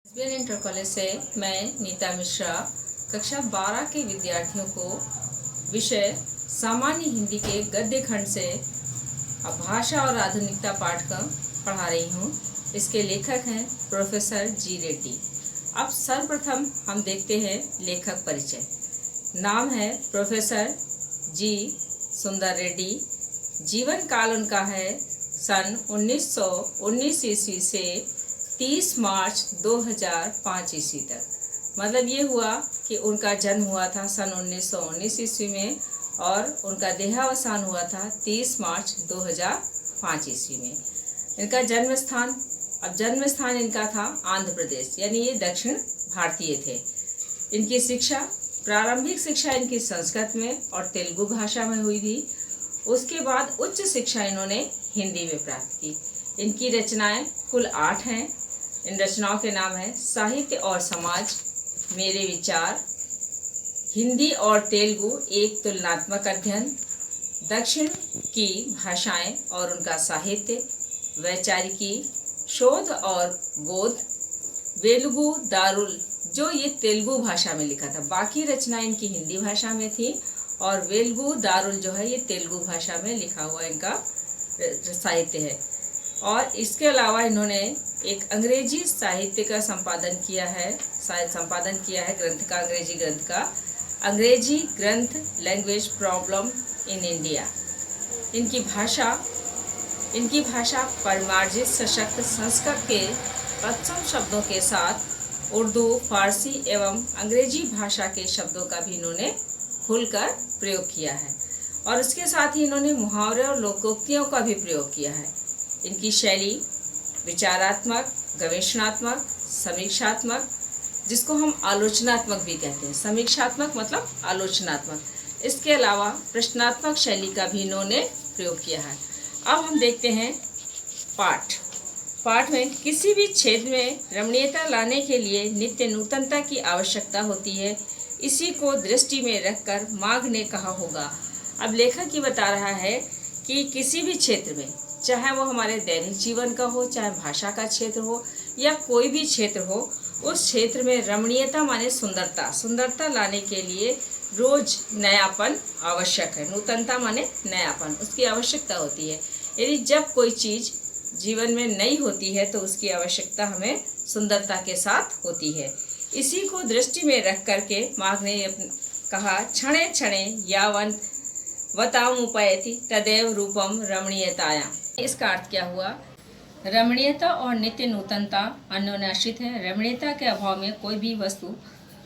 SBN inter college से मैं नीता मिश्रा कक्षा 12 के विद्यार्थियों को विषय सामान्य हिंदी के गद्य खंड से भाषा और आधुनिकता पाठक्रम पढ़ा रही हूँ। इसके लेखक हैं प्रोफेसर जी रेड्डी। अब सर्वप्रथम हम देखते हैं लेखक परिचय। नाम है प्रोफेसर जी सुंदर रेड्डी। जीवन काल उनका है सन 1919 ईस्वी से 30 मार्च 2005 ईस्वी तक। मतलब ये हुआ कि उनका जन्म हुआ था सन 1919 ईस्वी में और उनका देहावसान हुआ था 30 मार्च 2005 ईस्वी में। इनका जन्म स्थान इनका था आंध्र प्रदेश, यानी ये दक्षिण भारतीय थे। इनकी शिक्षा, प्रारंभिक शिक्षा इनकी संस्कृत में और तेलुगु भाषा में हुई थी। उसके बाद उच्च शिक्षा इन्होंने हिंदी में प्राप्त की। इनकी रचनाएं कुल 8 हैं। इन रचनाओं के नाम है साहित्य और समाज, मेरे विचार, हिंदी और तेलुगु एक तुलनात्मक अध्ययन, दक्षिण की भाषाएं और उनका साहित्य, वैचारिकी, शोध और बोध, वेलुगु दारुल, जो ये तेलुगु भाषा में लिखा था। बाकी रचनाएं इनकी हिंदी भाषा में थी और वेलुगु दारुल जो है ये तेलुगु भाषा में लिखा हुआ इनका साहित्य है। और इसके अलावा इन्होंने एक अंग्रेजी साहित्य का संपादन किया है ग्रंथ का, अंग्रेजी ग्रंथ लैंग्वेज प्रॉब्लम इन इंडिया। इनकी भाषा परिमार्जित सशक्त संस्कृत के तत्सम शब्दों के साथ उर्दू, फारसी एवं अंग्रेजी भाषा के शब्दों का भी इन्होंने खुलकर प्रयोग किया है। और इसके साथ ही इन्होंने मुहावरे और लोकोक्तियों का भी प्रयोग किया है। इनकी शैली विचारात्मक, गवेषणात्मक, समीक्षात्मक, जिसको हम आलोचनात्मक भी कहते हैं। समीक्षात्मक मतलब आलोचनात्मक। इसके अलावा प्रश्नात्मक शैली का भी इन्होंने प्रयोग किया है। अब हम देखते हैं पाठ में किसी भी क्षेत्र में रमणीयता लाने के लिए नित्य नूतनता की आवश्यकता होती है। इसी को दृष्टि में रखकर माघ ने कहा होगा। अब लेखक ये बता रहा है कि किसी भी क्षेत्र में, चाहे वो हमारे दैनिक जीवन का हो, चाहे भाषा का क्षेत्र हो या कोई भी क्षेत्र हो, उस क्षेत्र में रमणीयता माने सुंदरता लाने के लिए रोज नयापन आवश्यक है। नूतनता माने नयापन, उसकी आवश्यकता होती है। यदि जब कोई चीज जीवन में नई होती है तो उसकी आवश्यकता हमें सुंदरता के साथ होती है। इसी को दृष्टि में रख करके माघ ने कहा, क्षणे क्षणे यावंत वतामुपैति तदेव रूपम रमणीयतायां। इसका अर्थ क्या हुआ? रमणीयता और नित्य नूतनता अन्योन्याश्रित है। रमणीयता के अभाव में कोई भी वस्तु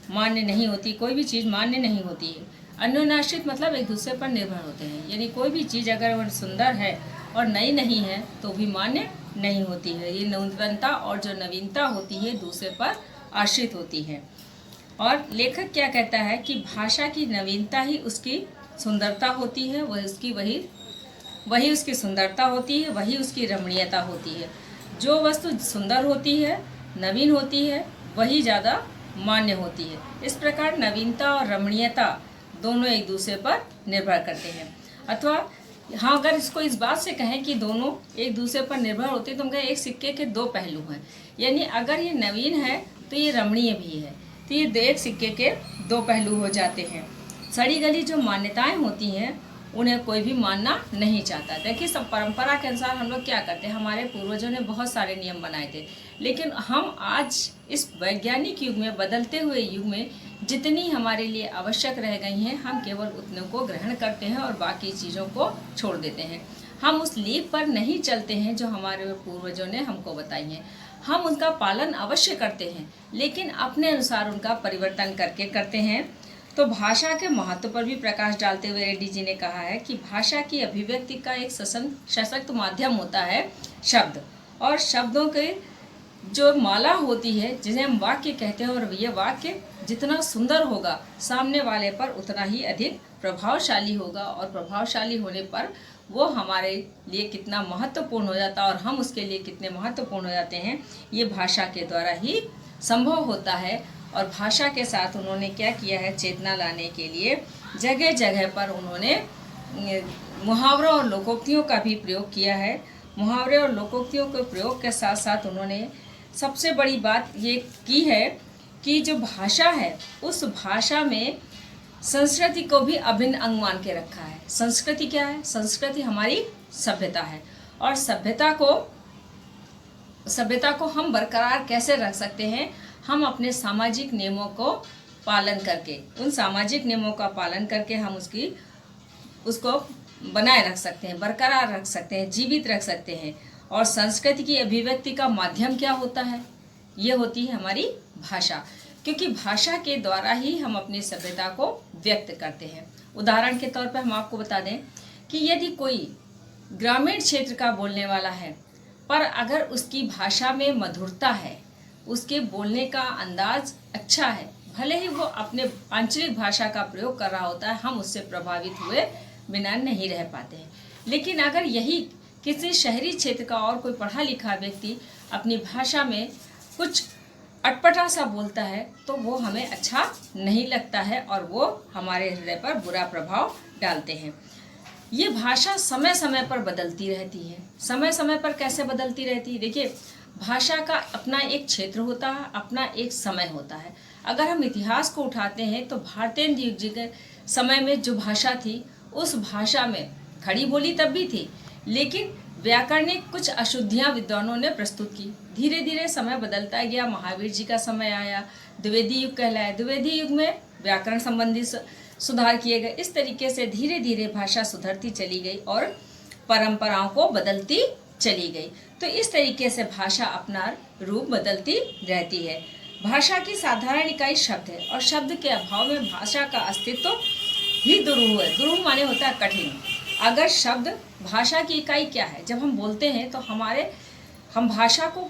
मान्य नहीं होती, कोई भी चीज़ मान्य नहीं होती है। अन्योन्याश्रित मतलब एक दूसरे पर निर्भर होते हैं। यानी कोई भी चीज़ अगर वह सुंदर है और नई नहीं है तो भी मान्य नहीं होती है। ये नूतनता और जो नवीनता होती है दूसरे पर आश्रित होती है। और लेखक क्या कहता है कि भाषा की नवीनता ही उसकी सुंदरता होती है, वही उसकी सुंदरता होती है, वही उसकी रमणीयता होती है। जो वस्तु सुंदर होती है, नवीन होती है, वही ज़्यादा मान्य होती है। इस प्रकार नवीनता और रमणीयता दोनों एक दूसरे पर निर्भर करते हैं। अथवा हाँ, अगर इसको इस बात से कहें कि दोनों एक दूसरे पर निर्भर होते हैं तो हम कहें एक सिक्के के दो पहलू हैं। यानी अगर ये नवीन है तो ये रमणीय भी है, तो ये एक सिक्के के दो पहलू हो जाते हैं। सड़ी गली जो मान्यताएं होती हैं उन्हें कोई भी मानना नहीं चाहता। देखिए, सब परंपरा के अनुसार हम लोग क्या करते हैं, हमारे पूर्वजों ने बहुत सारे नियम बनाए थे, लेकिन हम आज इस वैज्ञानिक युग में, बदलते हुए युग में जितनी हमारे लिए आवश्यक रह गई हैं, हम केवल उतने को ग्रहण करते हैं और बाकी चीज़ों को छोड़ देते हैं। हम उस लीप पर नहीं चलते हैं जो हमारे पूर्वजों ने हमको बताई हैं। हम उनका पालन अवश्य करते हैं, लेकिन अपने अनुसार उनका परिवर्तन करके करते हैं। तो भाषा के महत्व पर भी प्रकाश डालते हुए रेड्डी जी ने कहा है कि भाषा की अभिव्यक्ति का एक सशक्त माध्यम होता है शब्द, और शब्दों के जो माला होती है जिसे हम वाक्य कहते हैं, और यह वाक्य जितना सुंदर होगा सामने वाले पर उतना ही अधिक प्रभावशाली होगा, और प्रभावशाली होने पर वो हमारे लिए कितना महत्वपूर्ण हो जाता है और हम उसके लिए कितने महत्वपूर्ण हो जाते हैं, ये भाषा के द्वारा ही संभव होता है। और भाषा के साथ उन्होंने क्या किया है, चेतना लाने के लिए जगह जगह पर उन्होंने मुहावरों और लोकोक्तियों का भी प्रयोग किया है। मुहावरे और लोकोक्तियों के प्रयोग के साथ साथ उन्होंने सबसे बड़ी बात ये की है कि जो भाषा है उस भाषा में संस्कृति को भी अभिन्न अंग मान के रखा है। संस्कृति क्या है? संस्कृति हमारी सभ्यता है, और सभ्यता को हम बरकरार कैसे रख सकते हैं? हम अपने सामाजिक नियमों को पालन करके, उन सामाजिक नियमों का पालन करके हम उसको बनाए रख सकते हैं, बरकरार रख सकते हैं, जीवित रख सकते हैं। और संस्कृति की अभिव्यक्ति का माध्यम क्या होता है? ये होती है हमारी भाषा, क्योंकि भाषा के द्वारा ही हम अपनी सभ्यता को व्यक्त करते हैं। उदाहरण के तौर पर हम आपको बता दें कि यदि कोई ग्रामीण क्षेत्र का बोलने वाला है, पर अगर उसकी भाषा में मधुरता है, उसके बोलने का अंदाज अच्छा है, भले ही वो अपने आंचलिक भाषा का प्रयोग कर रहा होता है, हम उससे प्रभावित हुए बिना नहीं रह पाते हैं। लेकिन अगर यही किसी शहरी क्षेत्र का और कोई पढ़ा लिखा व्यक्ति अपनी भाषा में कुछ अटपटा सा बोलता है तो वो हमें अच्छा नहीं लगता है और वो हमारे हृदय पर बुरा प्रभाव डालते हैं। ये भाषा समय समय पर बदलती रहती है। समय समय पर कैसे बदलती रहती है? देखिए, भाषा का अपना एक क्षेत्र होता है, अपना एक समय होता है। अगर हम इतिहास को उठाते हैं तो भारतेंद्र जी के समय में जो भाषा थी, उस भाषा में खड़ी बोली तब भी थी, लेकिन व्याकरणिक कुछ अशुद्धियां विद्वानों ने प्रस्तुत की। धीरे धीरे समय बदलता गया, महावीर जी का समय आया, द्विवेदी युग कहलाया। द्विवेदी युग में व्याकरण संबंधी सुधार किए गए। इस तरीके से धीरे धीरे भाषा सुधरती चली गई और परंपराओं को बदलती चली गई। तो इस तरीके से भाषा अपना रूप बदलती रहती है। भाषा की साधारण इकाई शब्द है, और शब्द के अभाव में भाषा का अस्तित्व ही दुरूह है। दुरूह माने होता है कठिन। अगर शब्द, भाषा की इकाई क्या है? जब हम बोलते हैं तो हम भाषा को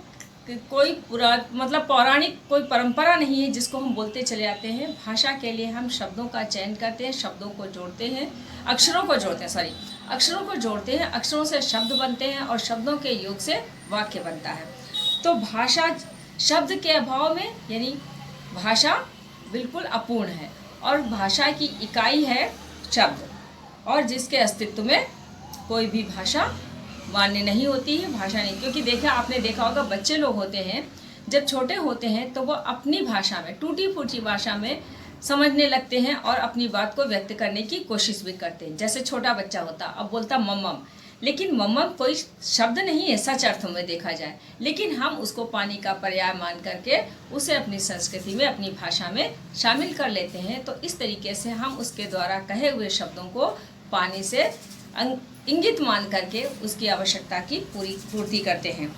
कोई पौराणिक कोई परंपरा नहीं है जिसको हम बोलते चले आते हैं। भाषा के लिए हम शब्दों का चयन करते हैं, शब्दों को जोड़ते हैं, अक्षरों को जोड़ते हैं, अक्षरों से शब्द बनते हैं और शब्दों के योग से वाक्य बनता है। तो भाषा शब्द के अभाव में, यानी भाषा बिल्कुल अपूर्ण है, और भाषा की इकाई है शब्द, और जिसके अस्तित्व में कोई भी भाषा मान्य नहीं होती है, भाषा नहीं। क्योंकि आपने देखा होगा, बच्चे लोग होते हैं जब छोटे होते हैं तो वो अपनी भाषा में, टूटी फूटी भाषा में समझने लगते हैं और अपनी बात को व्यक्त करने की कोशिश भी करते हैं। जैसे छोटा बच्चा होता, अब बोलता मम्मम, लेकिन मम्मम कोई शब्द नहीं है सच अर्थ में देखा जाए, लेकिन हम उसको पानी का पर्याय मान करके उसे अपनी संस्कृति में, अपनी भाषा में शामिल कर लेते हैं। तो इस तरीके से हम उसके द्वारा कहे हुए शब्दों को पानी से इंगित मान करके उसकी आवश्यकता की पूर्ति करते हैं।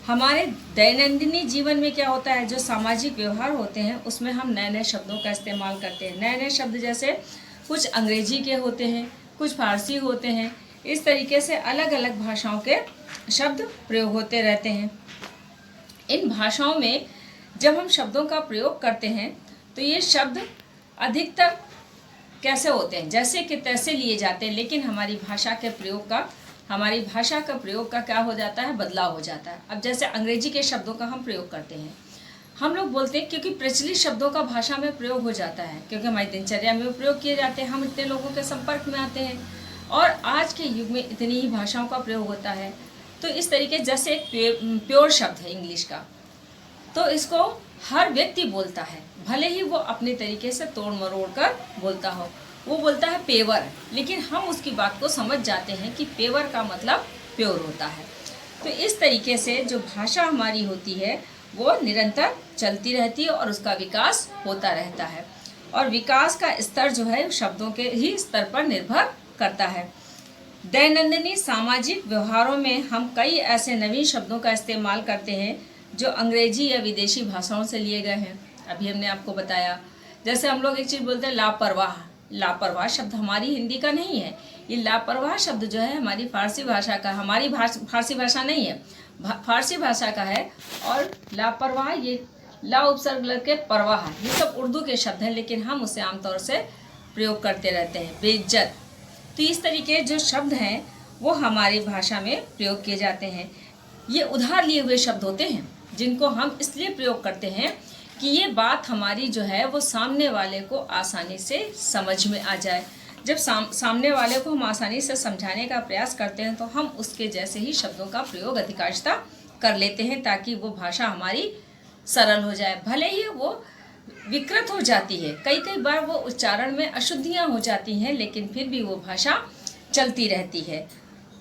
हमारे दैनंदिनी जीवन में क्या होता है, जो सामाजिक व्यवहार होते हैं उसमें हम नए नए शब्दों का इस्तेमाल करते हैं। नए नए शब्द जैसे कुछ अंग्रेजी के होते हैं, कुछ फारसी होते हैं। इस तरीके से अलग अलग भाषाओं के शब्द प्रयोग होते रहते हैं। इन भाषाओं में जब हम शब्दों का प्रयोग करते हैं तो ये शब्द अधिकतर कैसे होते हैं, जैसे कि तैसे लिए जाते हैं, लेकिन हमारी भाषा का प्रयोग का क्या हो जाता है, बदलाव हो जाता है। अब जैसे अंग्रेजी के शब्दों का हम प्रयोग करते हैं, हम लोग बोलते हैं क्योंकि प्रचलित शब्दों का भाषा में प्रयोग हो जाता है, क्योंकि हमारी दिनचर्या में प्रयोग किए जाते हैं, हम इतने लोगों के संपर्क में आते हैं और आज के युग में इतनी ही भाषाओं का प्रयोग होता है। तो इस तरीके, जैसे प्योर शब्द है इंग्लिश का, तो इसको हर व्यक्ति बोलता है, भले ही वो अपने तरीके से तोड़ मरोड़ कर बोलता हो। वो बोलता है पेवर, लेकिन हम उसकी बात को समझ जाते हैं कि पेवर का मतलब प्योर होता है। तो इस तरीके से जो भाषा हमारी होती है वो निरंतर चलती रहती है और उसका विकास होता रहता है, और विकास का स्तर जो है शब्दों के ही स्तर पर निर्भर करता है। दैनंदिनी सामाजिक व्यवहारों में हम कई ऐसे नवीन शब्दों का इस्तेमाल करते हैं जो अंग्रेजी या विदेशी भाषाओं से लिए गए हैं। अभी हमने आपको बताया, जैसे हम लोग एक चीज़ बोलते हैं लापरवाह। लापरवाह शब्द हमारी हिंदी का नहीं है। ये लापरवाह शब्द जो है हमारी फारसी भाषा का, हमारी फारसी भाषा नहीं है, फारसी भाषा का है। और लापरवाह, ये ला उपसर्ग लगे परवाह, ये सब उर्दू के शब्द हैं, लेकिन हम उसे आमतौर से प्रयोग करते रहते हैं। बेइज्जत। तो इस तरीके जो शब्द हैं वो हमारी भाषा में प्रयोग किए जाते हैं। ये उधार लिए हुए शब्द होते हैं जिनको हम इसलिए प्रयोग करते हैं कि ये बात हमारी जो है वो सामने वाले को आसानी से समझ में आ जाए। जब सामने वाले को हम आसानी से समझाने का प्रयास करते हैं तो हम उसके जैसे ही शब्दों का प्रयोग अधिकांशतः कर लेते हैं ताकि वो भाषा हमारी सरल हो जाए। भले ही वो विकृत हो जाती है, कई कई बार वो उच्चारण में अशुद्धियाँ हो जाती हैं, लेकिन फिर भी वो भाषा चलती रहती है।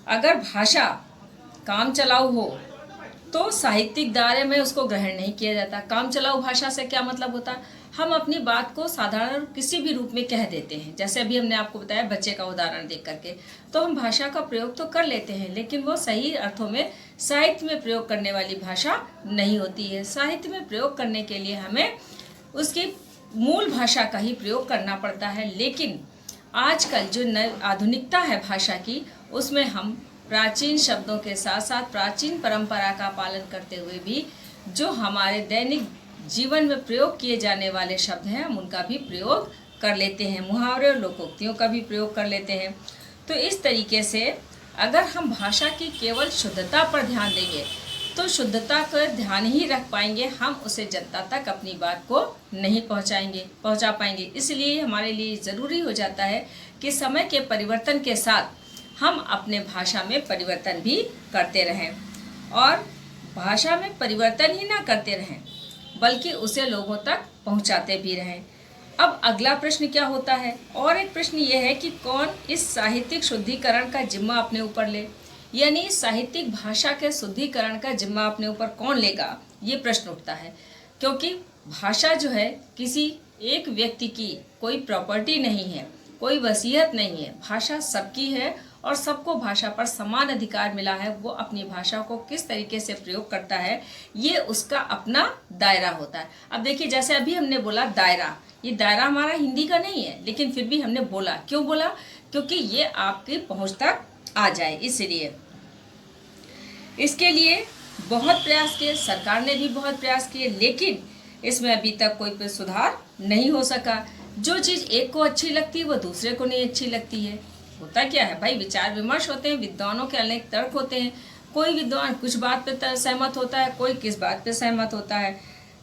अगर भाषा काम चलाऊ हो तो साहित्यिक दायरे में उसको ग्रहण नहीं किया जाता। काम चलाऊ भाषा से क्या मतलब होता है, हम अपनी बात को साधारण किसी भी रूप में कह देते हैं। जैसे अभी हमने आपको बताया बच्चे का उदाहरण देख करके, तो हम भाषा का प्रयोग तो कर लेते हैं, लेकिन वो सही अर्थों में साहित्य में प्रयोग करने वाली भाषा नहीं होती है। साहित्य में प्रयोग करने के लिए हमें उसकी मूल भाषा का ही प्रयोग करना पड़ता है। लेकिन आजकल जो आधुनिकता है भाषा की, उसमें हम प्राचीन शब्दों के साथ साथ प्राचीन परंपरा का पालन करते हुए भी जो हमारे दैनिक जीवन में प्रयोग किए जाने वाले शब्द हैं, हम उनका भी प्रयोग कर लेते हैं। मुहावरे और लोकोक्तियों का भी प्रयोग कर लेते हैं। तो इस तरीके से अगर हम भाषा की केवल शुद्धता पर ध्यान देंगे तो शुद्धता का ध्यान ही रख पाएंगे, हम उसे जनता तक अपनी बात को नहीं पहुंचा पाएंगे। इसलिए हमारे लिए ज़रूरी हो जाता है कि समय के परिवर्तन के साथ हम अपने भाषा में परिवर्तन भी करते रहें, और भाषा में परिवर्तन ही ना करते रहें बल्कि उसे लोगों तक पहुंचाते भी रहें। अब अगला प्रश्न क्या होता है, और एक प्रश्न ये है कि कौन इस साहित्यिक शुद्धिकरण का जिम्मा अपने ऊपर ले, यानी साहित्यिक भाषा के शुद्धिकरण का जिम्मा अपने ऊपर कौन लेगा, ये प्रश्न उठता है। क्योंकि भाषा जो है किसी एक व्यक्ति की कोई प्रॉपर्टी नहीं है, कोई वसीयत नहीं है। भाषा सबकी है और सबको भाषा पर समान अधिकार मिला है। वो अपनी भाषा को किस तरीके से प्रयोग करता है, ये उसका अपना दायरा होता है। अब देखिए, जैसे अभी हमने बोला दायरा, ये दायरा हमारा हिंदी का नहीं है, लेकिन फिर भी हमने बोला। क्यों बोला? क्योंकि ये आपकी पहुंच तक आ जाए, इसलिए। इसके लिए बहुत प्रयास किए, सरकार ने भी बहुत प्रयास किए, लेकिन इसमें अभी तक कोई सुधार नहीं हो सका। जो चीज़ एक को अच्छी लगती है वो दूसरे को नहीं अच्छी लगती है। होता क्या है भाई, विचार विमर्श होते हैं, विद्वानों के अनेक तर्क होते हैं। कोई विद्वान कुछ बात पे सहमत होता है, कोई किस बात पे सहमत होता है।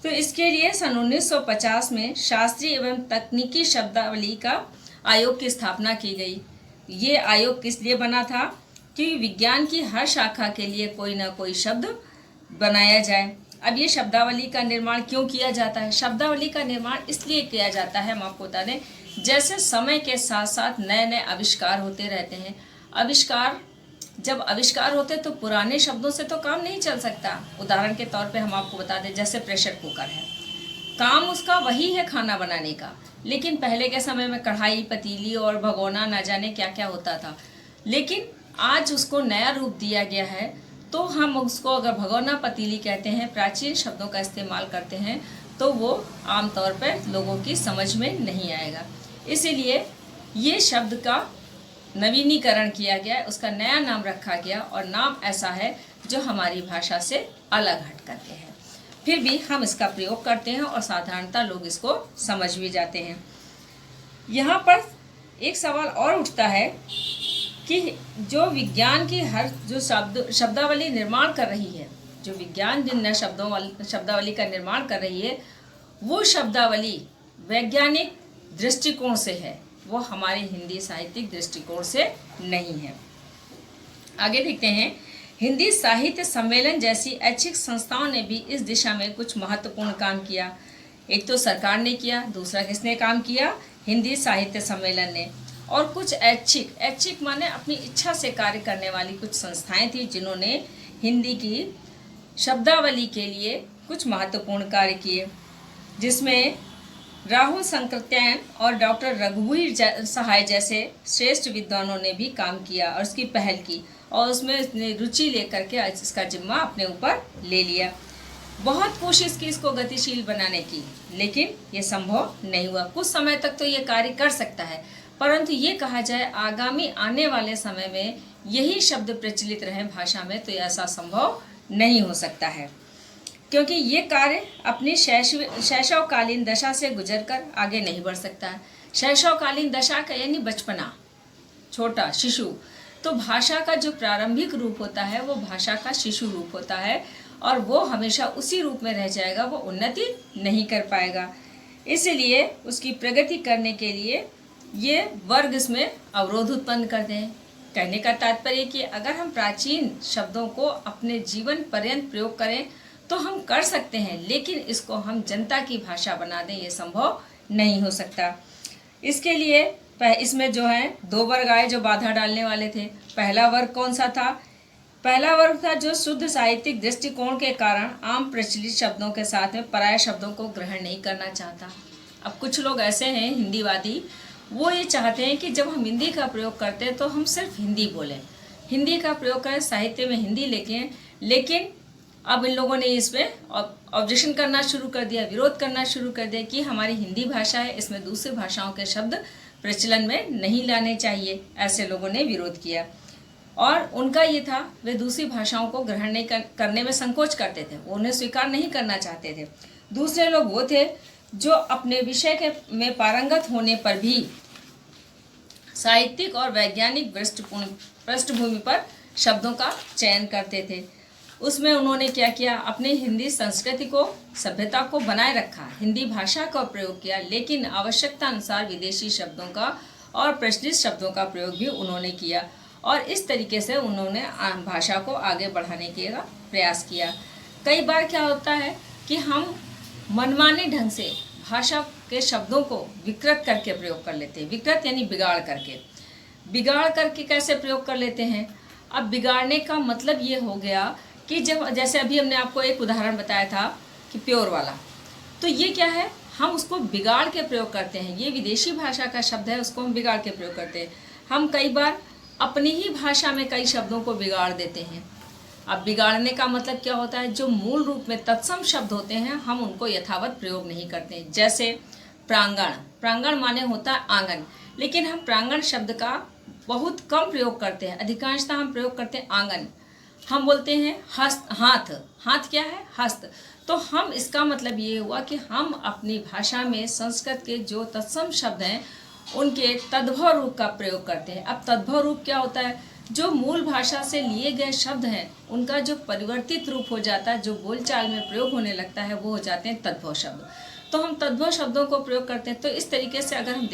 तो इसके लिए सन 1950 में शास्त्रीय एवं तकनीकी शब्दावली का आयोग की स्थापना की गई। ये आयोग किस लिए बना था कि विज्ञान की हर शाखा के लिए कोई ना कोई शब्द बनाया जाए। अब ये शब्दावली का निर्माण क्यों किया जाता है? शब्दावली का निर्माण इसलिए किया जाता है, हम आपको बता दें, जैसे समय के साथ साथ नए नए आविष्कार होते रहते हैं। जब आविष्कार होते तो पुराने शब्दों से तो काम नहीं चल सकता। उदाहरण के तौर पे हम आपको बता दें, जैसे प्रेशर कुकर है, काम उसका वही है खाना बनाने का, लेकिन पहले के समय में कढ़ाई, पतीली और भगोना न जाने क्या क्या होता था। लेकिन आज उसको नया रूप दिया गया है, तो हम उसको अगर भगोना पतीली कहते हैं, प्राचीन शब्दों का इस्तेमाल करते हैं, तो वो आमतौर पर लोगों की समझ में नहीं आएगा। इसीलिए ये शब्द का नवीनीकरण किया गया, उसका नया नाम रखा गया, और नाम ऐसा है जो हमारी भाषा से अलग हट करके है। फिर भी हम इसका प्रयोग करते हैं और साधारणतः लोग इसको समझ भी जाते हैं। यहाँ पर एक सवाल और उठता है कि जो विज्ञान की हर जो शब्दावली निर्माण कर रही है, जो विज्ञान जिन नए शब्दावली का निर्माण कर रही है, वो शब्दावली वैज्ञानिक दृष्टिकोण से है, वो हमारे हिंदी साहित्यिक दृष्टिकोण से नहीं है। आगे देखते हैं, हिंदी साहित्य सम्मेलन जैसी ऐच्छिक संस्थाओं ने भी इस दिशा में कुछ महत्वपूर्ण काम किया। एक तो सरकार ने किया, दूसरा किसने काम किया? हिंदी साहित्य सम्मेलन ने। और कुछ ऐच्छिक माने अपनी इच्छा से कार्य करने वाली कुछ संस्थाएं थी, जिन्होंने हिंदी की शब्दावली के लिए कुछ महत्वपूर्ण कार्य किए, जिसमें राहुल संकृत्यायन और डॉक्टर रघुवीर सहाय जैसे श्रेष्ठ विद्वानों ने भी काम किया और उसकी पहल की, और उसमें रुचि लेकर के इसका जिम्मा अपने ऊपर ले लिया। बहुत कोशिश की इसको गतिशील बनाने की, लेकिन ये संभव नहीं हुआ। कुछ समय तक तो ये कार्य कर सकता है, परंतु ये कहा जाए आगामी आने वाले समय में यही शब्द प्रचलित रहे भाषा में, तो ऐसा संभव नहीं हो सकता है, क्योंकि ये कार्य अपनी शैशवकालीन दशा से गुजरकर आगे नहीं बढ़ सकता है। शैशवकालीन दशा का यानी बचपना, छोटा शिशु, तो भाषा का जो प्रारंभिक रूप होता है वो भाषा का शिशु रूप होता है, और वो हमेशा उसी रूप में रह जाएगा, वो उन्नति नहीं कर पाएगा। इसलिए उसकी प्रगति करने के लिए ये वर्ग इसमें अवरोध उत्पन्न करते हैं। कहने का तात्पर्य कि अगर हम प्राचीन शब्दों को अपने जीवन पर्यंत प्रयोग करें तो हम कर सकते हैं, लेकिन इसको हम जनता की भाषा बना दें ये संभव नहीं हो सकता। इसके लिए इसमें जो है 2 वर्ग आए जो बाधा डालने वाले थे। पहला वर्ग कौन सा था? पहला वर्ग था जो शुद्ध साहित्यिक दृष्टिकोण के कारण आम प्रचलित शब्दों के साथ में पराये शब्दों को ग्रहण नहीं करना चाहता। अब कुछ लोग ऐसे हैं हिंदीवादी, वो ये चाहते हैं कि जब हम हिंदी का प्रयोग करते हैं तो हम सिर्फ हिंदी बोलें, हिंदी का प्रयोग करें, साहित्य में हिंदी लेकिन अब इन लोगों ने इसमें ऑब्जेक्शन करना शुरू कर दिया, विरोध करना शुरू कर दिया कि हमारी हिंदी भाषा है, इसमें दूसरी भाषाओं के शब्द प्रचलन में नहीं लाने चाहिए। ऐसे लोगों ने विरोध किया और उनका ये था, वे दूसरी भाषाओं को ग्रहण नहीं करने में संकोच करते थे, वो उन्हें स्वीकार नहीं करना चाहते थे। दूसरे लोग वो थे जो अपने विषय के में पारंगत होने पर भी साहित्यिक और वैज्ञानिक पृष्ठभूमि पर शब्दों का चयन करते थे। उसमें उन्होंने क्या किया, अपनी हिंदी संस्कृति को, सभ्यता को बनाए रखा, हिंदी भाषा का प्रयोग किया, लेकिन आवश्यकता अनुसार विदेशी शब्दों का और प्रचलित शब्दों का प्रयोग भी उन्होंने किया और इस तरीके से उन्होंने भाषा को आगे बढ़ाने का प्रयास किया। कई बार क्या होता है कि हम मनमाने ढंग से भाषा के शब्दों को विकृत करके प्रयोग कर लेते हैं। विकृत यानी बिगाड़ करके कैसे प्रयोग कर लेते हैं? अब बिगाड़ने का मतलब ये हो गया कि जब जैसे अभी हमने आपको एक उदाहरण बताया था कि प्योर वाला, तो ये क्या है, हम उसको बिगाड़ के प्रयोग करते हैं। ये विदेशी भाषा का शब्द है, उसको हम बिगाड़ के प्रयोग करते हैं। हम कई बार अपनी ही भाषा में कई शब्दों को बिगाड़ देते हैं। अब बिगाड़ने का मतलब क्या होता है, जो मूल रूप में तत्सम शब्द होते हैं हम उनको यथावत प्रयोग नहीं करते। जैसे प्रांगण माने होता है आंगन, लेकिन हम प्रांगण शब्द का बहुत कम प्रयोग करते हैं। अधिकांशतः हम प्रयोग करते हैं आंगन। हम बोलते हैं हाथ क्या है, हस्त। तो हम इसका मतलब ये हुआ कि हम अपनी भाषा में संस्कृत के जो तत्सम शब्द हैं उनके तद्भव रूप का प्रयोग करते हैं। अब तद्भव रूप क्या होता है, जो मूल भाषा से लिए गए शब्द हैं उनका जो परिवर्तित रूप हो जाता है, जो बोलचाल में प्रयोग होने लगता है, वो हो जाते हैं तद्भव शब्द। तो हम तद्भव शब्दों को प्रयोग करते हैं। तो इस तरीके से अगर हम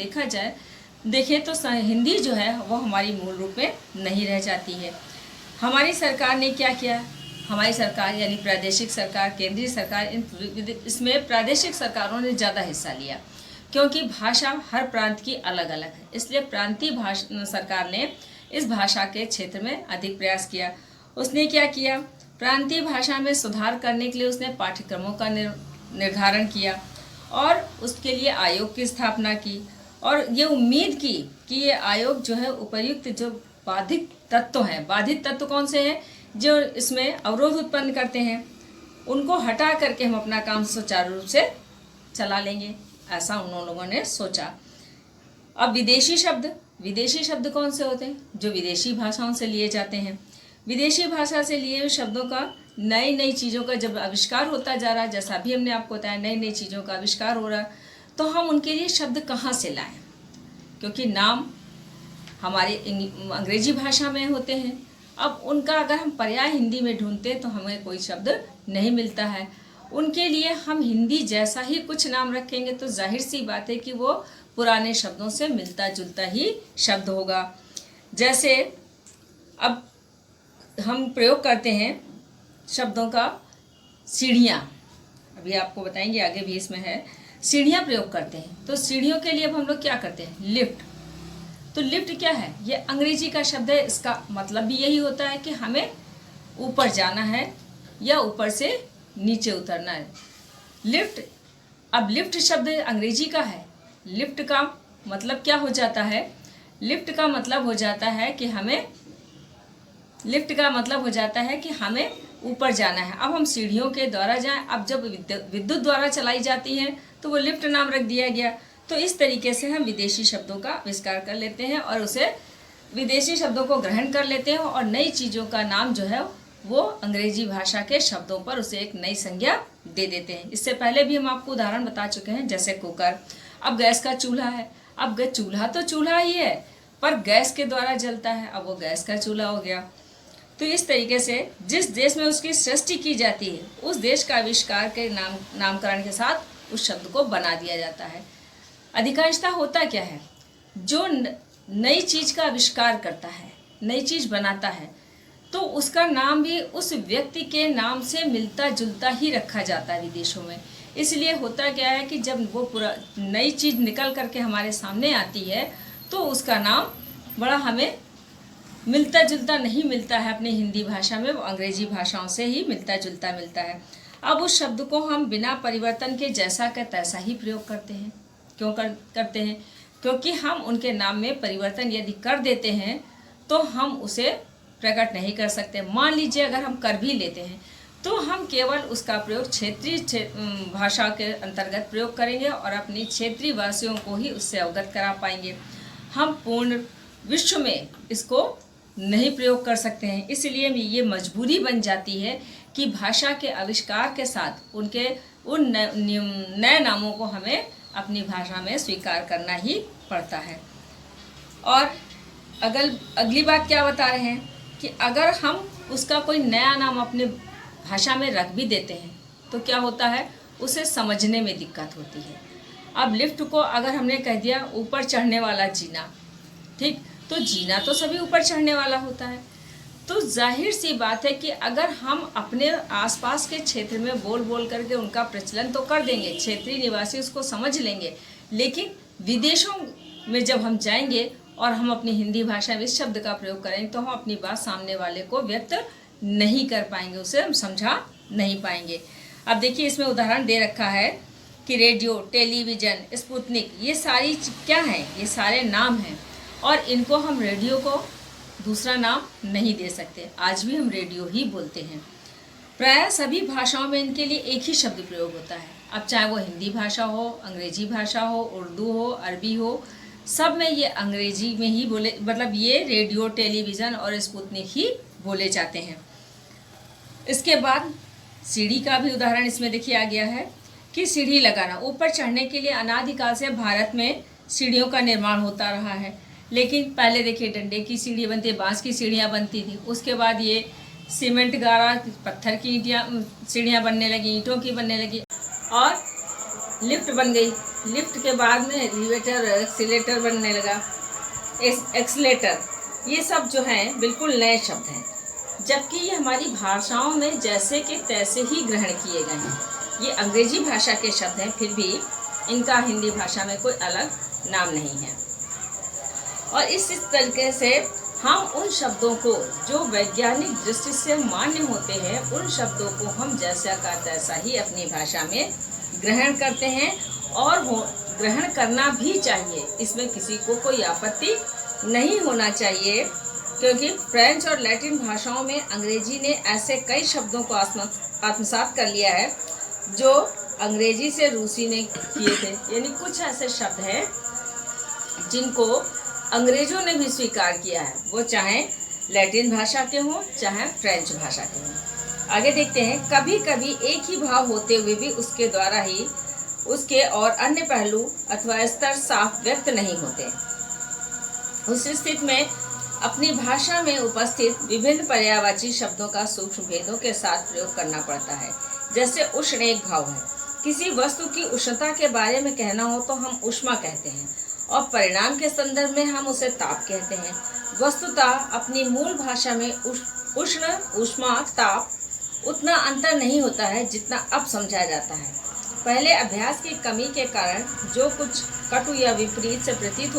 देखें तो हिंदी जो है वो हमारी मूल रूप में नहीं रह जाती है। हमारी सरकार ने क्या किया, हमारी सरकार यानी प्रादेशिक सरकार, केंद्रीय सरकार, इसमें प्रादेशिक सरकारों ने ज़्यादा हिस्सा लिया क्योंकि भाषा हर प्रांत की अलग अलग है। इसलिए प्रांतीय सरकार ने इस भाषा के क्षेत्र में अधिक प्रयास किया। उसने क्या किया, प्रांतीय भाषा में सुधार करने के लिए उसने पाठ्यक्रमों का निर्धारण किया और उसके लिए आयोग की स्थापना की और ये उम्मीद की कि ये आयोग जो है उपर्युक्त जो बाधित तत्व कौन से हैं जो इसमें अवरोध उत्पन्न करते हैं, उनको हटा करके हम अपना काम सुचारू रूप से चला लेंगे, ऐसा उन लोगों ने सोचा। अब विदेशी शब्द कौन से होते हैं, जो विदेशी भाषाओं से लिए जाते हैं। विदेशी भाषा से लिए हुए शब्दों का नई चीज़ों का जब आविष्कार होता जा रहा है, जैसा भी हमने आपको बताया नई चीज़ों का आविष्कार हो रहा है, तो हम उनके लिए शब्द कहाँ से लाएं, क्योंकि नाम हमारे अंग्रेजी भाषा में होते हैं। अब उनका अगर हम पर्याय हिंदी में ढूंढते तो हमें कोई शब्द नहीं मिलता है। उनके लिए हम हिंदी जैसा ही कुछ नाम रखेंगे तो जाहिर सी बात है कि वो पुराने शब्दों से मिलता जुलता ही शब्द होगा। जैसे अब हम प्रयोग करते हैं शब्दों का सीढ़ियाँ, अभी आपको बताएंगे आगे भी इसमें है, सीढ़ियाँ प्रयोग करते हैं। तो सीढ़ियों के लिए अब हम लोग क्या करते हैं, लिफ्ट। तो लिफ्ट क्या है, ये अंग्रेजी का शब्द है, इसका मतलब भी यही होता है कि हमें ऊपर जाना है या ऊपर से नीचे उतरना है। लिफ्ट, अब लिफ्ट शब्द अंग्रेजी का है। लिफ्ट का मतलब क्या हो जाता है, लिफ्ट का मतलब हो जाता है कि हमें ऊपर जाना है। अब हम सीढ़ियों के द्वारा जाएं। अब जब विद्युत द्वारा चलाई जाती हैं तो वो लिफ्ट नाम रख दिया गया। तो इस तरीके से हम विदेशी शब्दों का आविष्कार कर लेते हैं और उसे विदेशी शब्दों को ग्रहण कर लेते हैं और नई चीज़ों का नाम जो है वो अंग्रेजी भाषा के शब्दों पर उसे एक नई संज्ञा दे देते हैं। इससे पहले भी हम आपको उदाहरण बता चुके हैं, जैसे कुकर। अब गैस का चूल्हा है, अब चूल्हा तो चूल्हा ही है पर गैस के द्वारा जलता है, अब वो गैस का चूल्हा हो गया। तो इस तरीके से जिस देश में उसकी सृष्टि की जाती है उस देश का आविष्कार के नामकरण के साथ उस शब्द को बना दिया जाता है। अधिकांशतः होता क्या है, जो नई चीज़ का आविष्कार करता है, नई चीज़ बनाता है तो उसका नाम भी उस व्यक्ति के नाम से मिलता जुलता ही रखा जाता है विदेशों में। इसलिए होता क्या है कि जब वो पूरा नई चीज़ निकल करके हमारे सामने आती है तो उसका नाम बड़ा हमें मिलता जुलता नहीं मिलता है अपनी हिंदी भाषा में, वो अंग्रेजी भाषाओं से ही मिलता जुलता मिलता है। अब उस शब्द को हम बिना परिवर्तन के जैसा का तैसा ही प्रयोग करते हैं। क्यों करते हैं? क्योंकि हम उनके नाम में परिवर्तन यदि कर देते हैं तो हम उसे प्रकट नहीं कर सकते। मान लीजिए अगर हम कर भी लेते हैं तो हम केवल उसका प्रयोग क्षेत्रीय भाषा के अंतर्गत प्रयोग करेंगे और अपनी क्षेत्रीय वासियों को ही उससे अवगत करा पाएंगे। हम पूर्ण विश्व में इसको नहीं प्रयोग कर सकते हैं। इसलिए ये मजबूरी बन जाती है कि भाषा के आविष्कार के साथ उनके उन नए नामों को हमें अपनी भाषा में स्वीकार करना ही पड़ता है। और अगली बात क्या बता रहे हैं कि अगर हम उसका कोई नया नाम अपने भाषा में रख भी देते हैं तो क्या होता है, उसे समझने में दिक्कत होती है। अब लिफ्ट को अगर हमने कह दिया ऊपर चढ़ने वाला जीना, ठीक, तो जीना तो सभी ऊपर चढ़ने वाला होता है। तो जाहिर सी बात है कि अगर हम अपने आसपास के क्षेत्र में बोल बोल करके उनका प्रचलन तो कर देंगे, क्षेत्रीय निवासी उसको समझ लेंगे, लेकिन विदेशों में जब हम जाएंगे और हम अपनी हिंदी भाषा में इस शब्द का प्रयोग करेंगे तो हम अपनी बात सामने वाले को व्यक्त नहीं कर पाएंगे, उसे हम समझा नहीं पाएंगे। अब देखिए इसमें उदाहरण दे रखा है कि रेडियो, टेलीविज़न, स्पुतनिक, ये सारी क्या हैं? ये सारे नाम हैं और इनको हम रेडियो को दूसरा नाम नहीं दे सकते। आज भी हम रेडियो ही बोलते हैं। प्रायः सभी भाषाओं में इनके लिए एक ही शब्द प्रयोग होता है। अब चाहे वो हिंदी भाषा हो, अंग्रेजी भाषा हो, उर्दू हो, अरबी हो, सब में ये अंग्रेजी में ही बोले, मतलब ये रेडियो, टेलीविज़न और स्पुतनिक ही बोले जाते हैं। इसके बाद सीढ़ी का भी उदाहरण इसमें देखिए आ गया है कि सीढ़ी लगाना। ऊपर चढ़ने के लिए अनादिकाल से भारत में सीढ़ियों का निर्माण होता रहा है। लेकिन पहले देखिए डंडे की सीढ़ी बनती, बांस की सीढ़ियाँ बनती थी, उसके बाद ये सीमेंट गारा पत्थर की सीढ़ियाँ बनने लगी, ईंटों की बनने लगी और लिफ्ट बन गई। लिफ्ट के बाद में एलिवेटर, एक्सीलेटर बनने लगा, एक्सीलेटर, ये सब जो हैं बिल्कुल नए शब्द हैं, जबकि ये हमारी भाषाओं में जैसे कि तैसे ही ग्रहण किए गए हैं। ये अंग्रेजी भाषा के शब्द हैं, फिर भी इनका हिंदी भाषा में कोई अलग नाम नहीं है। और इस तरीके से हम उन शब्दों को जो वैज्ञानिक दृष्टि से मान्य होते हैं, उन शब्दों को हम जैसा का तैसा ही अपनी भाषा में ग्रहण करते हैं और ग्रहण करना भी चाहिए। इसमें किसी को कोई आपत्ति नहीं होना चाहिए, क्योंकि फ्रेंच और लैटिन भाषाओं में अंग्रेजी ने ऐसे कई शब्दों को आत्मसात कर लिया है जो अंग्रेजी से रूसी ने किए थे। यानी कुछ ऐसे शब्द हैं जिनको अंग्रेजों ने भी स्वीकार किया है, वो चाहे लैटिन भाषा के हों चाहे फ्रेंच भाषा के हों। आगे देखते हैं, कभी कभी एक ही भाव होते हुए भी उसके द्वारा ही उसके और अन्य पहलू अथवा स्तर साफ व्यक्त नहीं होते। उस स्थिति में अपनी भाषा में उपस्थित विभिन्न पर्यायवाची शब्दों का सूक्ष्म भेदों के साथ प्रयोग करना पड़ता है। जैसे उष्ण एक भाव है, किसी वस्तु की उष्णता के बारे में कहना हो तो हम ऊष्मा कहते हैं और परिणाम के संदर्भ में हम उसे ताप कहते हैं। वस्तुतः अपनी मूल भाषा में उष्ण, ऊष्मा, ताप उतना अंतर नहीं होता है जितना अब समझा जाता है। पहले अभ्यास की कमी के कारण जो कुछ कटु या विपरीत से प्रतीत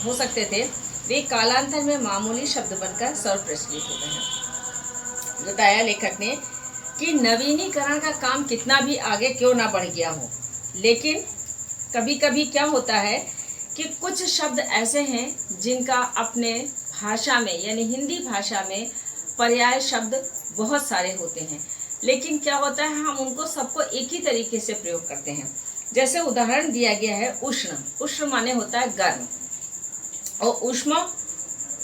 हो सकते थे, वे कालांतर में मामूली शब्द बनकर सर्वप्रचलित हो गए हैं। बताया लेखक ने कि नवीनीकरण का काम कितना भी आगे क्यों ना बढ़ गया हो, लेकिन कभी कभी क्या होता है कि कुछ शब्द ऐसे हैं जिनका अपने भाषा में यानी हिंदी भाषा में पर्याय शब्द बहुत सारे होते हैं, लेकिन क्या होता है हम उनको सबको एक ही तरीके से प्रयोग करते हैं। जैसे उदाहरण दिया गया है उष्ण। उष्ण माने होता है गर्म, और ऊष्मा,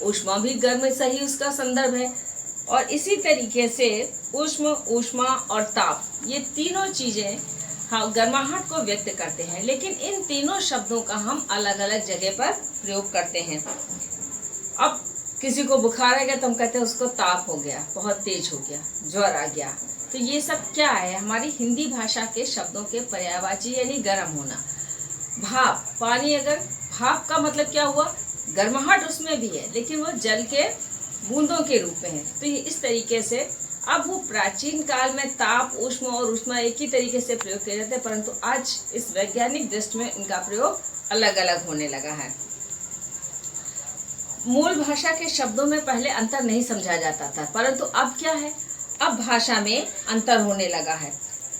ऊष्मा भी गर्म सही उसका संदर्भ है। और इसी तरीके से उष्म, ऊष्मा और ताप, ये तीनों चीज़ें हाँ गर्माहट को व्यक्त करते हैं, लेकिन इन तीनों शब्दों का हम अलग अलग जगह पर प्रयोग करते हैं। अब किसी को बुखार आ गया तो हम कहते हैं उसको ताप हो गया, बहुत तेज हो गया, ज्वर आ गया। तो ये सब क्या है, हमारी हिंदी भाषा के शब्दों के पर्यायवाची यानी गर्म होना। भाप, पानी, अगर भाप का मतलब क्या हुआ, गर्माहट उसमें भी है, लेकिन वो जल के बूंदों के रूप में है। तो ये इस तरीके से अब वो प्राचीन काल में ताप, ऊष्मा और ऊष्मा एक ही तरीके से प्रयोग किए जाते हैं, परंतु आज इस वैज्ञानिक दृष्टि में इनका प्रयोग अलग अलग होने लगा है। मूल भाषा के शब्दों में पहले अंतर नहीं समझा जाता था, परंतु अब क्या है, अब भाषा में अंतर होने लगा है।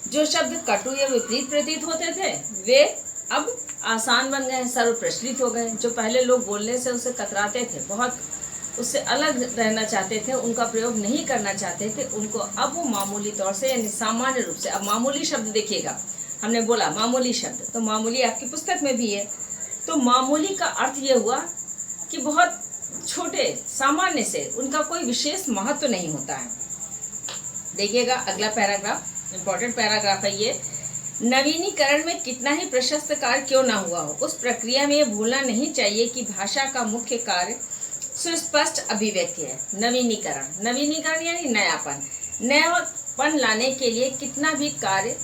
जो शब्द कटु या विपरीत प्रतीत होते थे वे अब आसान बन गए, सर्व प्रचलित हो गए। जो पहले लोग बोलने से उसे कतराते थे, बहुत उससे अलग रहना चाहते थे, उनका प्रयोग नहीं करना चाहते थे, उनको अब वो मामूली तौर से यानी सामान्य रूप से, अब मामूली शब्द देखिएगा, हमने बोला मामूली शब्द, तो मामूली आपकी पुस्तक में भी है। तो मामूली का अर्थ ये हुआ कि बहुत छोटे, सामान्य से, उनका कोई विशेष महत्व नहीं होता है। देखिएगा अगला पैराग्राफ, इंपॉर्टेंट पैराग्राफ है ये। नवीनीकरण में कितना ही प्रशस्त कार्य क्यों ना हुआ हो, उस प्रक्रिया में ये भूलना नहीं चाहिए कि भाषा का मुख्य कार्य सुस्पष्ट अभिव्यक्ति है। नवीनीकरण, नवीनीकरण यानी नयापन, नयापन लाने के लिए कितना भी कार्य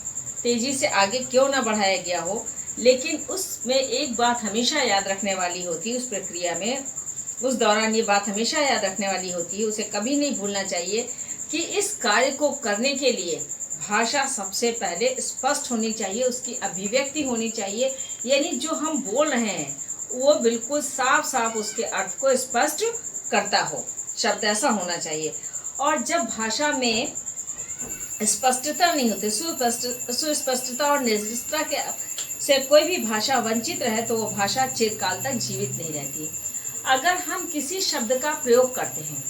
तेजी से आगे क्यों ना बढ़ाया गया हो, लेकिन उसमें एक बात हमेशा याद रखने वाली होती है, उस प्रक्रिया में, उस दौरान ये बात हमेशा याद रखने वाली होती है, उसे कभी नहीं भूलना चाहिए कि इस कार्य को करने के लिए भाषा सबसे पहले स्पष्ट होनी चाहिए, उसकी अभिव्यक्ति होनी चाहिए, यानी जो हम बोल रहे हैं वो बिल्कुल साफ साफ उसके अर्थ को स्पष्ट करता हो, शब्द ऐसा होना चाहिए। और जब भाषा में स्पष्टता नहीं होती, सुस्पष्टता और निर्दिष्टता के से कोई भी भाषा वंचित रहे तो वो भाषा चिरकाल तक जीवित नहीं रहती। अगर हम किसी शब्द का प्रयोग करते हैं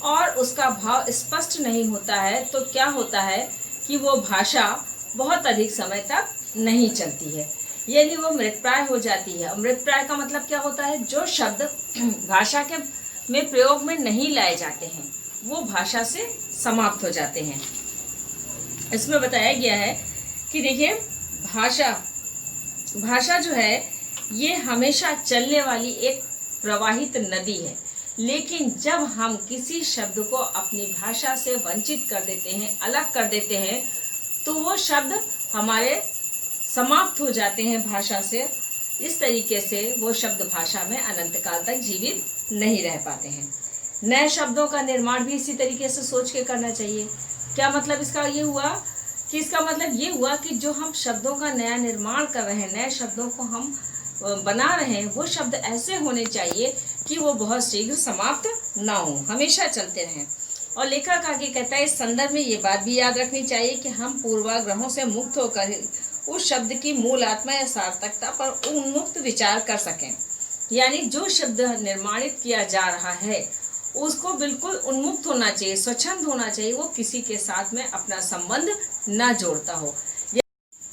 और उसका भाव स्पष्ट नहीं होता है तो क्या होता है कि वो भाषा बहुत अधिक समय तक नहीं चलती है, यानी वो मृतप्राय हो जाती है। मृतप्राय का मतलब क्या होता है, जो शब्द भाषा के में प्रयोग में नहीं लाए जाते हैं वो भाषा से समाप्त हो जाते हैं। इसमें बताया गया है कि देखिए भाषा जो है ये हमेशा चलने वाली एक प्रवाहित नदी है, लेकिन जब हम किसी शब्द को अपनी भाषा से वंचित कर देते हैं, अलग कर देते हैं, तो वो शब्द हमारे समाप्त हो जाते हैं भाषा से। इस तरीके से वो शब्द भाषा में अनंत काल तक जीवित नहीं रह पाते हैं। नए शब्दों का निर्माण भी इसी तरीके से सोच के करना चाहिए। क्या मतलब इसका ये हुआ कि इसका मतलब ये हुआ कि जो हम शब्दों का नया निर्माण कर रहे हैं, नए शब्दों को हम बना रहे हैं, वो शब्द ऐसे होने चाहिए कि वो बहुत शीघ्र समाप्त ना हो, हमेशा चलते रहें। और लेखक आगे कहता है, इस संदर्भ में ये बात भी याद रखनी चाहिए कि हम पूर्वाग्रहों से मुक्त होकर उस शब्द की मूल आत्मा या सार्थकता पर उन्मुक्त विचार कर सकें। यानी जो शब्द निर्माणित किया जा रहा है उसको बिल्कुल उन्मुक्त होना चाहिए, स्वच्छंद होना चाहिए, वो किसी के साथ में अपना संबंध ना जोड़ता हो।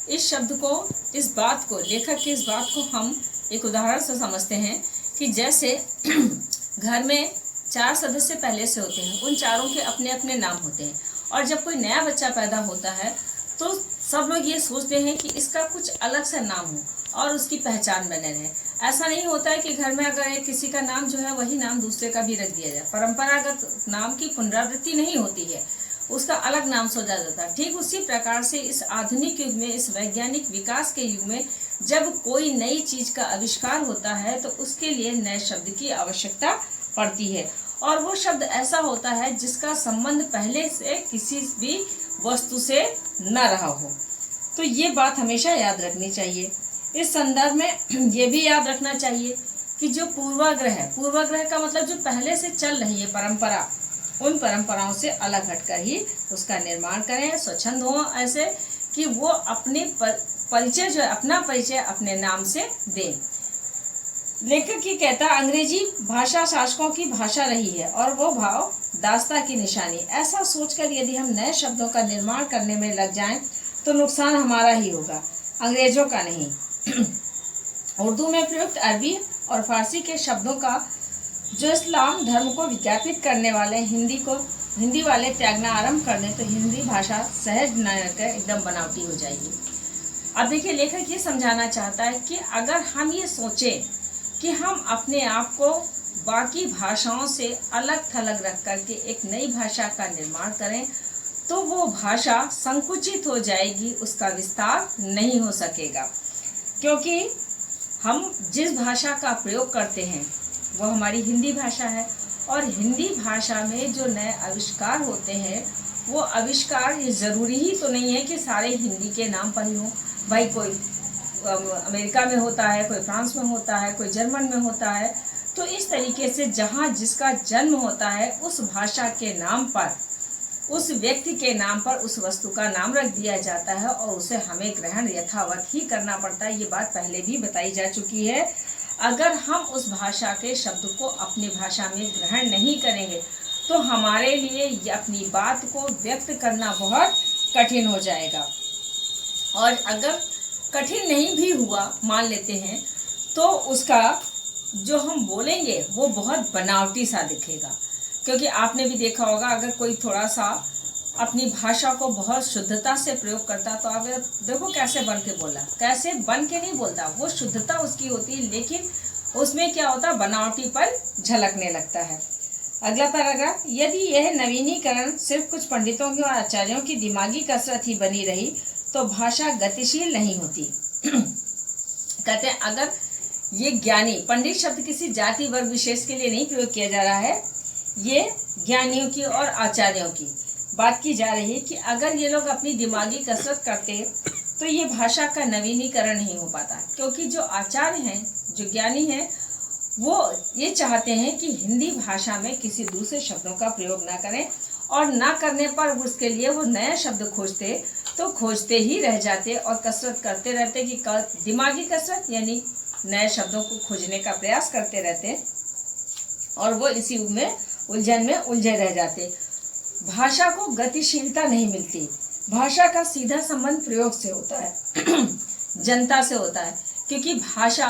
इस शब्द को, इस बात को, लेखक की इस बात को हम एक उदाहरण से समझते हैं कि जैसे घर में 4 सदस्य पहले से होते हैं, उन चारों के अपने अपने नाम होते हैं, और जब कोई नया बच्चा पैदा होता है तो सब लोग ये सोचते हैं कि इसका कुछ अलग सा नाम हो और उसकी पहचान बने रहे। ऐसा नहीं होता है कि घर में अगर एक किसी का नाम जो है वही नाम दूसरे का भी रख दिया जाए। परंपरागत नाम की पुनरावृत्ति नहीं होती है, उसका अलग नाम सोचा जाता है। ठीक उसी प्रकार से इस आधुनिक युग में, इस वैज्ञानिक विकास के युग में जब कोई नई चीज का आविष्कार होता है तो उसके लिए नए शब्द की आवश्यकता पड़ती है, और वो शब्द ऐसा होता है जिसका संबंध पहले से किसी भी वस्तु से न रहा हो। तो ये बात हमेशा याद रखनी चाहिए। इस संदर्भ में ये भी याद रखना चाहिए कि जो पूर्वाग्रह है, पूर्वाग्रह का मतलब जो पहले से चल रही है परंपरा, उन परंपराओं से अलग हटकर ही उसका निर्माण करें, स्वच्छंद हो, ऐसे कि वो अपने परिचय जो है, अपना परिचय अपने नाम से दें। लेखक ये कहता है, अंग्रेजी भाषा शासकों की भाषा रही है और वो भाव दास्ता की निशानी। ऐसा सोचकर यदि हम नए शब्दों का निर्माण करने में लग जाएं तो नुकसान हमारा ही होगा, अंग्रेजों का नहीं। उर्दू में प्रयुक्त अरबी और फारसी के शब्दों का जो इस्लाम धर्म को विज्ञापित करने वाले हिंदी वाले त्यागना आरंभ कर दें तो हिंदी भाषा सहज न रहकर एकदम बनावटी हो जाएगी। अब देखिए, लेखक ये समझाना चाहता है कि अगर हम ये सोचें कि हम अपने आप को बाकी भाषाओं से अलग थलग रख करके एक नई भाषा का निर्माण करें तो वो भाषा संकुचित हो जाएगी, उसका विस्तार नहीं हो सकेगा। क्योंकि हम जिस भाषा का प्रयोग करते हैं वो हमारी हिंदी भाषा है, और हिंदी भाषा में जो नए आविष्कार होते हैं वो आविष्कार ये ज़रूरी ही तो नहीं है कि सारे हिंदी के नाम पर ही हों। भाई कोई अमेरिका में होता है, कोई फ्रांस में होता है, कोई जर्मन में होता है। तो इस तरीके से जहाँ जिसका जन्म होता है उस भाषा के नाम पर, उस व्यक्ति के नाम पर उस वस्तु का नाम रख दिया जाता है और उसे हमें ग्रहण यथावत ही करना पड़ता है। ये बात पहले भी बताई जा चुकी है। अगर हम उस भाषा के शब्द को अपनी भाषा में ग्रहण नहीं करेंगे तो हमारे लिए अपनी बात को व्यक्त करना बहुत कठिन हो जाएगा। और अगर कठिन नहीं भी हुआ, मान लेते हैं, तो उसका जो हम बोलेंगे वो बहुत बनावटी सा दिखेगा। क्योंकि आपने भी देखा होगा, अगर कोई थोड़ा सा अपनी भाषा को बहुत शुद्धता से प्रयोग करता तो अगर देखो कैसे बन के बोला, कैसे बन के नहीं बोलता, वो शुद्धता उसकी होती है, लेकिन उसमें क्या होता है, बनावटीपन झलकने लगता है। अगला पैराग्राफ, यदि यह नवीनीकरण सिर्फ कुछ पंडितों की और आचार्यों की दिमागी कसरत ही बनी रही तो भाषा गतिशील नहीं होती। कहते हैं अगर ये ज्ञानी, पंडित शब्द किसी जाति वर्ग विशेष के लिए नहीं प्रयोग किया जा रहा है, ये ज्ञानियों की और आचार्यों की बात की जा रही है कि अगर ये लोग अपनी दिमागी कसरत करते तो ये भाषा का नवीनीकरण नहीं हो पाता। क्योंकि जो आचार्य हैं, जो ज्ञानी हैं, वो ये चाहते हैं कि हिंदी भाषा में किसी दूसरे शब्दों का प्रयोग ना करें, और ना करने पर उसके लिए वो नया शब्द खोजते तो खोजते ही रह जाते और कसरत करते रहते कि दिमागी कसरत यानी नए शब्दों को खोजने का प्रयास करते रहते और वो इसी में उलझन में उलझे रह जाते। भाषा को गतिशीलता नहीं मिलती। भाषा का सीधा संबंध प्रयोग से होता है, जनता से होता है। क्योंकि भाषा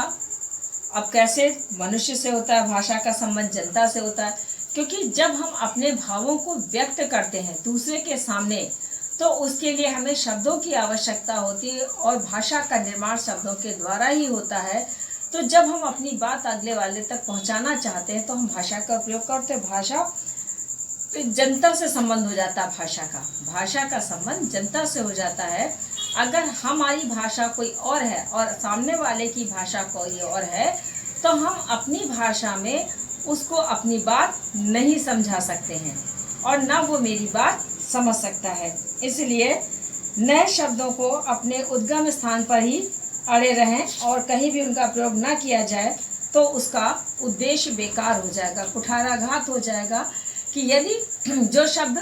अब कैसे मनुष्य से होता है, भाषा का संबंध जनता से होता है। क्योंकि जब हम अपने भावों को व्यक्त करते हैं दूसरे के सामने तो उसके लिए हमें शब्दों की आवश्यकता होती है और भाषा का निर्माण शब्दों के द्वारा ही होता है। तो जब हम अपनी बात अगले वाले तक पहुंचाना चाहते हैं तो हम भाषा का प्रयोग करते हैं। भाषा जनता से संबंध हो जाता है, भाषा का संबंध जनता से हो जाता है। अगर हमारी भाषा कोई और है और सामने वाले की भाषा कोई और है तो हम अपनी भाषा में उसको अपनी बात नहीं समझा सकते हैं और ना वो मेरी बात समझ सकता है। इसलिए नए शब्दों को अपने उद्गम स्थान पर ही अड़े रहें और कहीं भी उनका प्रयोग ना किया जाए तो उसका उद्देश्य बेकार हो जाएगा, कुठाराघात हो जाएगा। कि यदि जो शब्द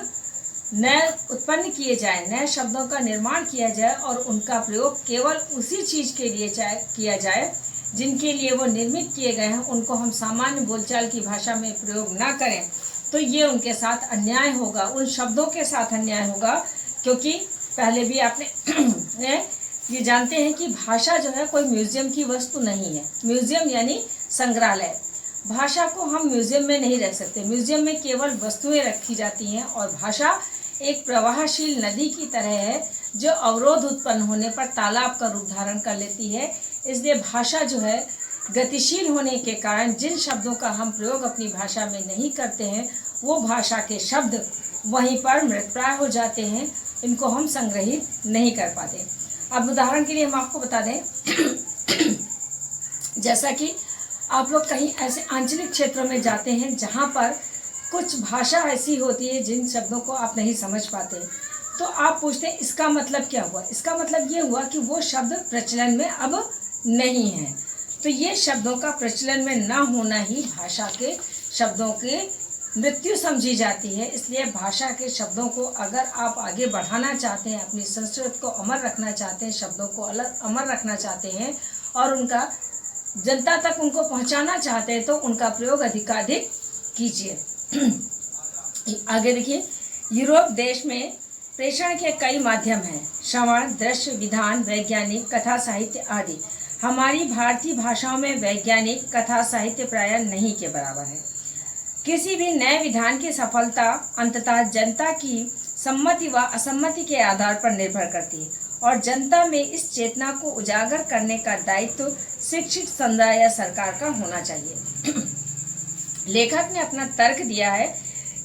नए उत्पन्न किए जाए, नए शब्दों का निर्माण किया जाए और उनका प्रयोग केवल उसी चीज़ के लिए किया जाए जिनके लिए वो निर्मित किए गए हैं, उनको हम सामान्य बोलचाल की भाषा में प्रयोग ना करें तो ये उनके साथ अन्याय होगा, उन शब्दों के साथ अन्याय होगा। क्योंकि पहले भी आपने ये जानते हैं कि भाषा जो है कोई म्यूजियम की वस्तु नहीं है। म्यूजियम यानी संग्रहालय। भाषा को हम म्यूजियम में नहीं रख सकते। म्यूजियम में केवल वस्तुएं रखी जाती हैं और भाषा एक प्रवाहशील नदी की तरह है जो अवरोध उत्पन्न होने पर तालाब का रूप धारण कर लेती है। इसलिए भाषा जो है गतिशील होने के कारण जिन शब्दों का हम प्रयोग अपनी भाषा में नहीं करते हैं वो भाषा के शब्द वहीं पर मृतप्राय हो जाते हैं, इनको हम संग्रहित नहीं कर पाते। अब उदाहरण के लिए हम आपको बता दें, जैसा कि आप लोग कहीं ऐसे आंचलिक क्षेत्रों में जाते हैं जहाँ पर कुछ भाषा ऐसी होती है जिन शब्दों को आप नहीं समझ पाते, तो आप पूछते हैं इसका मतलब क्या हुआ। इसका मतलब ये हुआ कि वो शब्द प्रचलन में अब नहीं है। तो ये शब्दों का प्रचलन में ना होना ही भाषा के शब्दों की मृत्यु समझी जाती है। इसलिए भाषा के शब्दों को अगर आप आगे बढ़ाना चाहते हैं, अपनी संस्कृति को अमर रखना चाहते हैं, शब्दों को अमर रखना चाहते हैं और उनका जनता तक उनको पहुंचाना चाहते हैं तो उनका प्रयोग अधिकाधिक कीजिए। आगे देखिए, यूरोप देश में प्रेषण के कई माध्यम हैं, श्रवण, दृश्य, विधान, वैज्ञानिक, कथा साहित्य आदि। हमारी भारतीय भाषाओं में वैज्ञानिक कथा साहित्य प्रायः नहीं के बराबर है। किसी भी नए विधान की सफलता अंततः जनता की सम्मति व असम्मति के आधार पर निर्भर करती है और जनता में इस चेतना को उजागर करने का दायित्व शिक्षित समुदाय या सरकार का होना चाहिए। लेखक ने अपना तर्क दिया है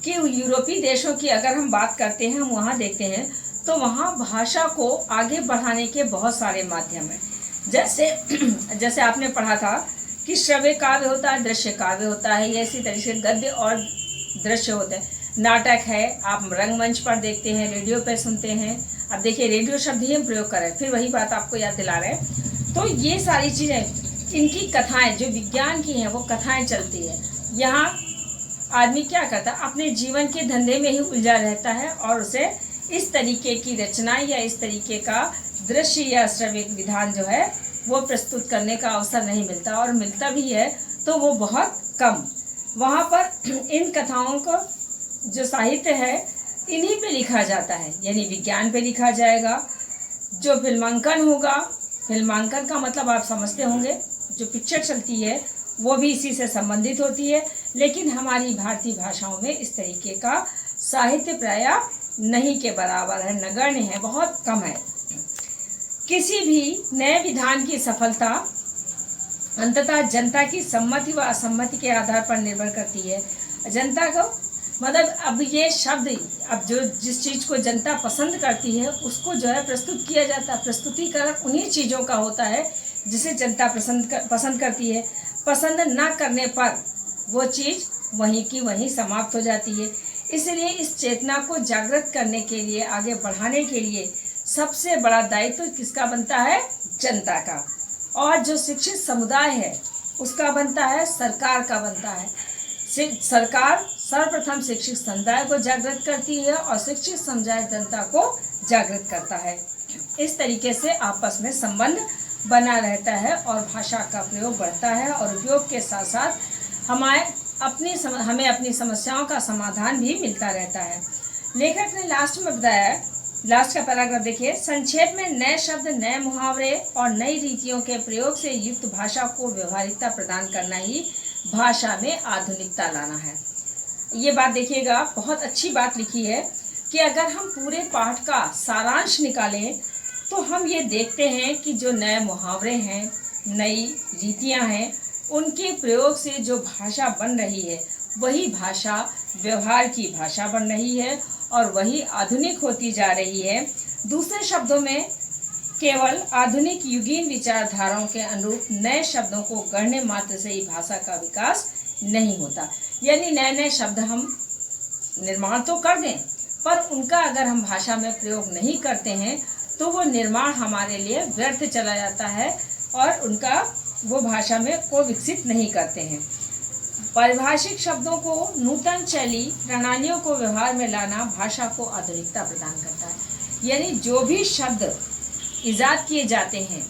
कि यूरोपीय देशों की अगर हम बात करते हैं, हम वहाँ देखते हैं तो वहाँ भाषा को आगे बढ़ाने के बहुत सारे माध्यम हैं। जैसे आपने पढ़ा था कि श्रव्य काव्य होता है, दृश्य काव्य होता है, ये इसी तरीके से गद्य और दृश्य होते हैं। नाटक है, आप रंगमंच पर देखते हैं, रेडियो पे सुनते हैं। अब देखिए रेडियो शब्द ही हम प्रयोग करें, फिर वही बात आपको याद दिला रहे हैं। तो ये सारी चीज़ें, इनकी कथाएं जो विज्ञान की हैं वो कथाएं चलती है। यहाँ आदमी क्या करता है, अपने जीवन के धंधे में ही उलझा रहता है और उसे इस तरीके की रचना या इस तरीके का दृश्य या श्रव्य विधान जो है वो प्रस्तुत करने का अवसर नहीं मिलता, और मिलता भी है तो वो बहुत कम। वहाँ पर इन कथाओं को जो साहित्य है इन्हीं पे लिखा जाता है, यानी विज्ञान पे लिखा जाएगा। जो फिल्मांकन होगा, फिल्मांकन का मतलब आप समझते होंगे, जो पिक्चर चलती है वो भी इसी से संबंधित होती है। लेकिन हमारी भारतीय भाषाओं में इस तरीके का साहित्य प्रायः नहीं के बराबर है, नगण्य है, बहुत कम है। किसी भी नए विधान की सफलता अंततः जनता की सम्मति व असम्मति के आधार पर निर्भर करती है। जनता को मतलब अब ये शब्द, अब जो जिस चीज़ को जनता पसंद करती है उसको जो है प्रस्तुत किया जाता है। प्रस्तुतिकरण उन्हीं चीज़ों का होता है जिसे जनता पसंद करती है। पसंद ना करने पर वो चीज़ वहीं की वहीं समाप्त हो जाती है। इसलिए इस चेतना को जागृत करने के लिए, आगे बढ़ाने के लिए सबसे बड़ा दायित्व किसका बनता है? जनता का। और जो शिक्षित समुदाय है उसका बनता है, सरकार का बनता है। सरकार सर्वप्रथम शिक्षित समुदाय को जागृत करती है और शिक्षित समुदाय जनता को जागृत करता है। इस तरीके से आपस में संबंध बना रहता है और भाषा का प्रयोग बढ़ता है, और उपयोग के साथ साथ हमें अपनी समस्याओं का समाधान भी मिलता रहता है। लेखक ने लास्ट में बताया, लास्ट का पैराग्राफ देखिए, संक्षेप में नए शब्द, नए मुहावरे और नई रीतियों के प्रयोग से युक्त भाषा को व्यवहारिकता प्रदान करना ही भाषा में आधुनिकता लाना है। ये बात देखिएगा, बहुत अच्छी बात लिखी है कि अगर हम पूरे पाठ का सारांश निकालें तो हम ये देखते हैं कि जो नए मुहावरे हैं, नई रीतियां हैं, उनके प्रयोग से जो भाषा बन रही है वही भाषा व्यवहार की भाषा बन रही है और वही आधुनिक होती जा रही है। दूसरे शब्दों में केवल आधुनिक युगीन विचारधाराओं के अनुरूप नए शब्दों को गढ़ने मात्र से ही भाषा का विकास नहीं होता। यानी नए नए शब्द हम निर्माण तो कर दें, पर उनका अगर हम भाषा में प्रयोग नहीं करते हैं तो वो निर्माण हमारे लिए व्यर्थ चला जाता है और उनका वो भाषा में को विकसित नहीं करते हैं। पारिभाषिक शब्दों को नूतन शैली प्रणालियों को व्यवहार में लाना भाषा को आधुनिकता प्रदान करता है। यानी जो भी शब्द इजाद किए जाते हैं,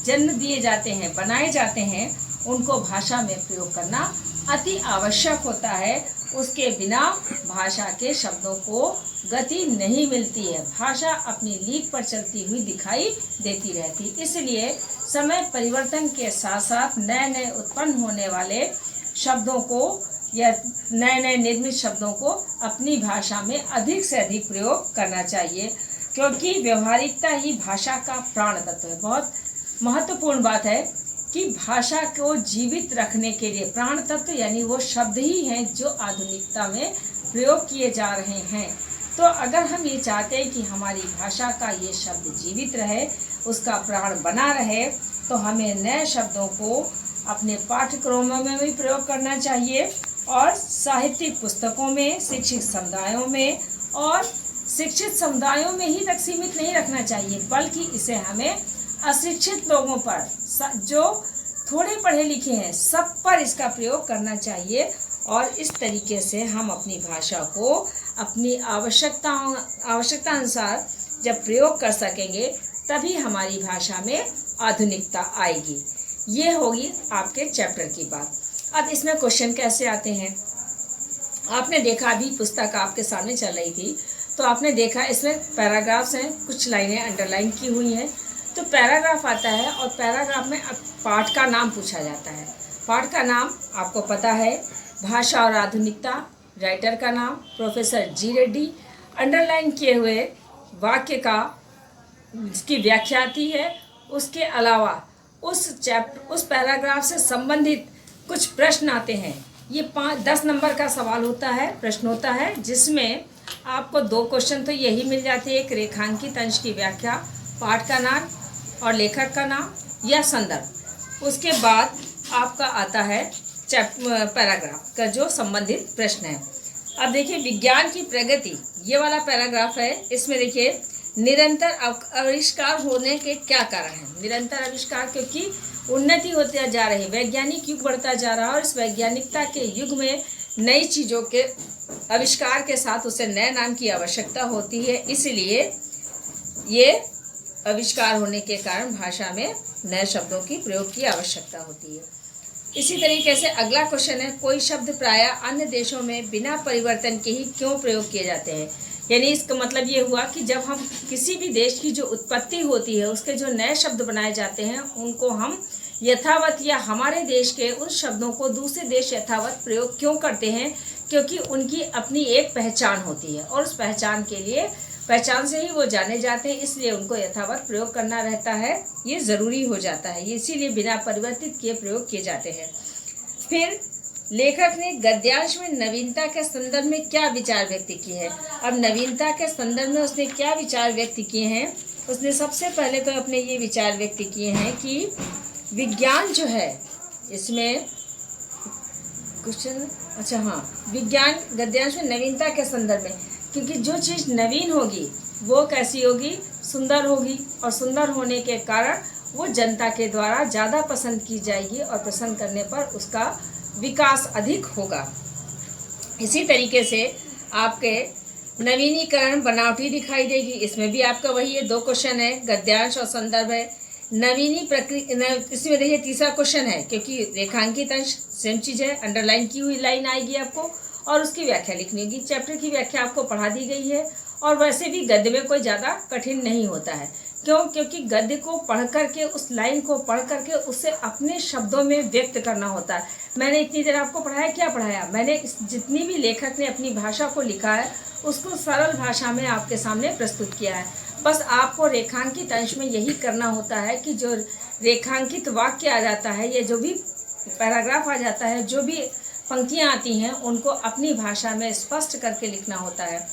जन्म दिए जाते हैं, बनाए जाते हैं, उनको भाषा में प्रयोग करना अति आवश्यक होता है। उसके बिना भाषा के शब्दों को गति नहीं मिलती है, भाषा अपनी लीक पर चलती हुई दिखाई देती रहती। इसलिए समय परिवर्तन के साथ साथ नए नए उत्पन्न होने वाले शब्दों को या नए नए निर्मित शब्दों को अपनी भाषा में अधिक से अधिक प्रयोग करना चाहिए, क्योंकि व्यवहारिकता ही भाषा का प्राण तत्व है। बहुत महत्वपूर्ण बात है कि भाषा को जीवित रखने के लिए प्राण तत्व यानी वो शब्द ही हैं जो आधुनिकता में प्रयोग किए जा रहे हैं। तो अगर हम ये चाहते हैं कि हमारी भाषा का ये शब्द जीवित रहे, उसका प्राण बना रहे, तो हमें नए शब्दों को अपने पाठ्यक्रमों में भी प्रयोग करना चाहिए और साहित्यिक पुस्तकों में, शिक्षित समुदायों में, और शिक्षित समुदायों में ही तक सीमित नहीं रखना चाहिए, बल्कि इसे हमें अशिक्षित लोगों पर, जो थोड़े पढ़े लिखे हैं, सब पर इसका प्रयोग करना चाहिए। और इस तरीके से हम अपनी भाषा को अपनी आवश्यकता अनुसार जब प्रयोग कर सकेंगे तभी हमारी भाषा में आधुनिकता आएगी। ये होगी आपके चैप्टर की बात। अब इसमें क्वेश्चन कैसे आते हैं? आपने देखा, अभी पुस्तक आपके सामने चल रही थी तो आपने देखा इसमें पैराग्राफ्स हैं, कुछ लाइनें अंडरलाइन की हुई हैं। तो पैराग्राफ आता है और पैराग्राफ में पाठ का नाम पूछा जाता है। पाठ का नाम आपको पता है, भाषा और आधुनिकता, राइटर का नाम प्रोफेसर जी रेड्डी, अंडरलाइन किए हुए वाक्य का जिसकी व्याख्या आती है, उसके अलावा उस पैराग्राफ से संबंधित कुछ प्रश्न आते हैं। ये 10 नंबर का सवाल होता है, प्रश्न होता है, जिसमें आपको 2 क्वेश्चन तो यही मिल जाते हैं, एक रेखांकित अंश की व्याख्या, पाठ का नाम और लेखक का नाम या संदर्भ। उसके बाद आपका आता है पैराग्राफ का जो संबंधित प्रश्न है। अब देखिए विज्ञान की प्रगति, ये वाला पैराग्राफ है। इसमें देखिए निरंतर आविष्कार होने के क्या कारण हैं। निरंतर आविष्कार क्योंकि उन्नति होते जा रही, वैज्ञानिक युग बढ़ता जा रहा है और इस वैज्ञानिकता के युग में नई चीज़ों के आविष्कार के साथ उसे नए नाम की आवश्यकता होती है। इसलिए ये आविष्कार होने के कारण भाषा में नए शब्दों की प्रयोग की आवश्यकता होती है। इसी तरीके से अगला क्वेश्चन है, कोई शब्द प्रायः अन्य देशों में बिना परिवर्तन के ही क्यों प्रयोग किए जाते हैं। यानी इसका मतलब ये हुआ कि जब हम किसी भी देश की जो उत्पत्ति होती है उसके जो नए शब्द बनाए जाते हैं उनको हम यथावत या हमारे देश के उन शब्दों को दूसरे देश यथावत प्रयोग क्यों करते हैं, क्योंकि उनकी अपनी एक पहचान होती है और उस पहचान के लिए, पहचान से ही वो जाने जाते हैं, इसलिए उनको यथावत प्रयोग करना रहता है, ये ज़रूरी हो जाता है। ये इसीलिए बिना परिवर्तित किए प्रयोग किए जाते हैं। फिर लेखक ने गद्यांश में नवीनता के संदर्भ में क्या विचार व्यक्त किए हैं। अब नवीनता के संदर्भ में उसने क्या विचार व्यक्त किए हैं, उसने सबसे पहले तो अपने ये विचार व्यक्त किए हैं कि विज्ञान जो है, इसमें क्वेश्चन, अच्छा हाँ, विज्ञान गद्यांश में नवीनता के संदर्भ में, क्योंकि जो चीज़ नवीन होगी वो कैसी होगी, सुंदर होगी, और सुंदर होने के कारण वो जनता के द्वारा ज़्यादा पसंद की जाएगी और पसंद करने पर उसका विकास अधिक होगा। इसी तरीके से आपके नवीनीकरण बनावटी दिखाई देगी। इसमें भी आपका वही है, दो क्वेश्चन है, गद्यांश और संदर्भ है। नवीनी प्रक्रिया, इसमें देखिए तीसरा क्वेश्चन है, क्योंकि रेखांकित अंश सेम चीज़ है, अंडरलाइन की हुई लाइन आएगी आपको और उसकी व्याख्या लिखनी होगी। चैप्टर की व्याख्या आपको पढ़ा दी गई है और वैसे भी गद्य में कोई ज़्यादा कठिन नहीं होता है। क्यों? क्योंकि गद्य को पढ़ करके, उस लाइन को पढ़ करके उसे अपने शब्दों में व्यक्त करना होता है। मैंने इतनी देर आपको पढ़ाया, क्या पढ़ाया मैंने, जितनी भी लेखक ने अपनी भाषा को लिखा है उसको सरल भाषा में आपके सामने प्रस्तुत किया है। बस आपको रेखांकित अंश में यही करना होता है कि जो रेखांकित वाक्य आ जाता है, ये जो भी पैराग्राफ आ जाता है, जो भी पंक्तियाँ आती हैं, उनको अपनी भाषा में स्पष्ट करके लिखना होता है।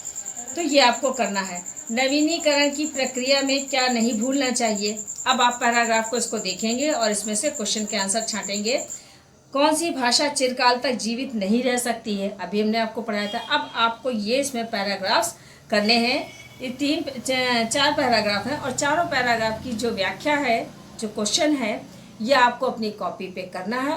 तो ये आपको करना है। नवीनीकरण की प्रक्रिया में क्या नहीं भूलना चाहिए। अब आप पैराग्राफ को इसको देखेंगे और इसमें से क्वेश्चन के आंसर छांटेंगे। कौन सी भाषा चिरकाल तक जीवित नहीं रह सकती है, अभी हमने आपको पढ़ाया था। अब आपको ये इसमें पैराग्राफ्स करने हैं। ये चार पैराग्राफ हैं और चारों पैराग्राफ की जो व्याख्या है, जो क्वेश्चन है, ये आपको अपनी कॉपी पे करना है।